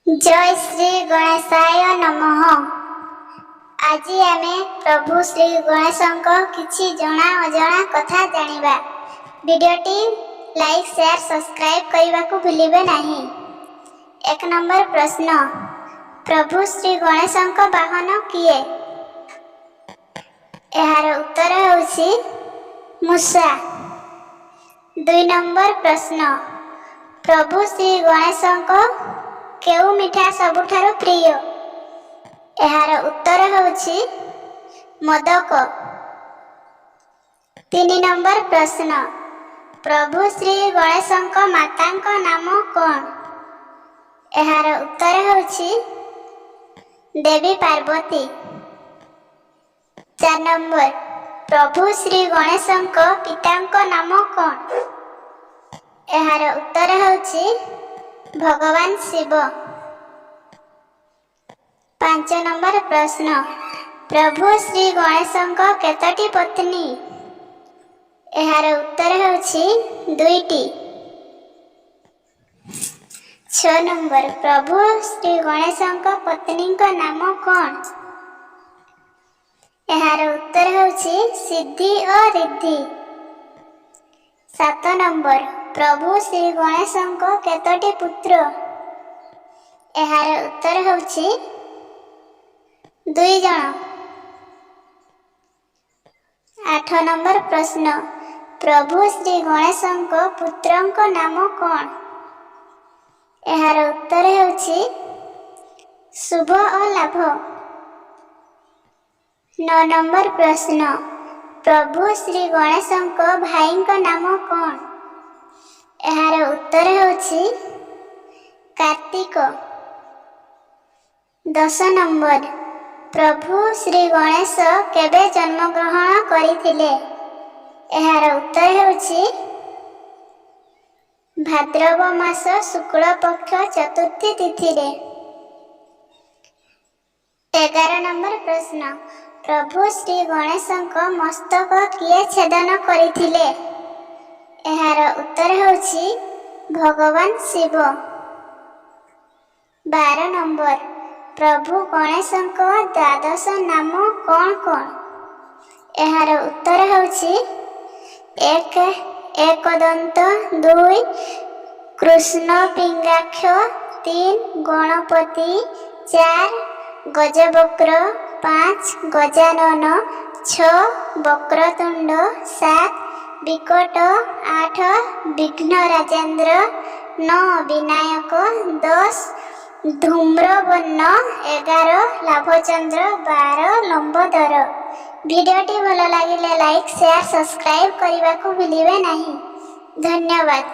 जय श्री गणेशाय नमः। आज आम प्रभु श्री गणेश किछि जना अजना कथा जानिबा। वीडियोटी लाइक शेयर सब्सक्राइब करने को भूलिबे नहीं। एक नंबर प्रश्न, प्रभु श्री गणेश वाहन किए? यार उत्तर होछि मूषा। 2 नंबर प्रश्न, प्रभु श्री गणेश केउ मिठा सबुठारु प्रिय? यार उत्तर होछि मोदक। 3 नंबर प्रश्न, प्रभु श्री गणेश माता नाम कौन? यार उत्तर होछि देवी पार्वती। 4 नंबर, प्रभु श्री गणेश पिता नाम कौन? यार उत्तर होछि भगवान शिव। 5 नंबर प्रश्न, प्रभु श्री गणेश केतोटी पत्नी? यार उत्तर होछि 2टी। 6 नंबर, प्रभु श्री गणेश पत्नी नाम कौन? यार उत्तर होछि सिद्धि और रिद्धि। 7 नंबर, प्रभु श्री गणेश केतोटी पुत्र? यार उत्तर होछि 2 जण। 8 नंबर प्रश्न, प्रभु श्री गणेश पुत्र नाम कौन? यार उत्तर होछि शुभ और लाभ। 9 नंबर प्रश्न, प्रभु श्री गणेश भाई नाम कौन? यार उत्तर होछि कार्तिक। 10 नंबर, प्रभु श्री गणेश केबे जन्म ग्रहण करिथिले? यार उत्तर होछि भाद्रव मास शुक्ल पक्ष चतुर्थी तिथि रे। 11 नंबर प्रश्न, प्रभु श्री गणेश मस्तक किए छेदन करिथिले? यार उत्तर होछि भगवान शिव। 12 नंबर, प्रभु गणेश द्वादश नाम कौन कौन? यार उत्तर होछि 1 एकदंत, 2 कृष्ण पिंगाक्ष, 3 गणपति, 4 गजवक्र, 5 गजानन, 6 वक्रतुंड, 7 विकट, 8 विघ्न राजेन्द्र, 9 विनायक, 10 धूम्रवर्ण, 11 लाभचंद्र, 12 लंबोदर। वीडियोटी भल लगे लाइक शेयर सब्सक्राइब करने को भूलिबे नहीं। धन्यवाद।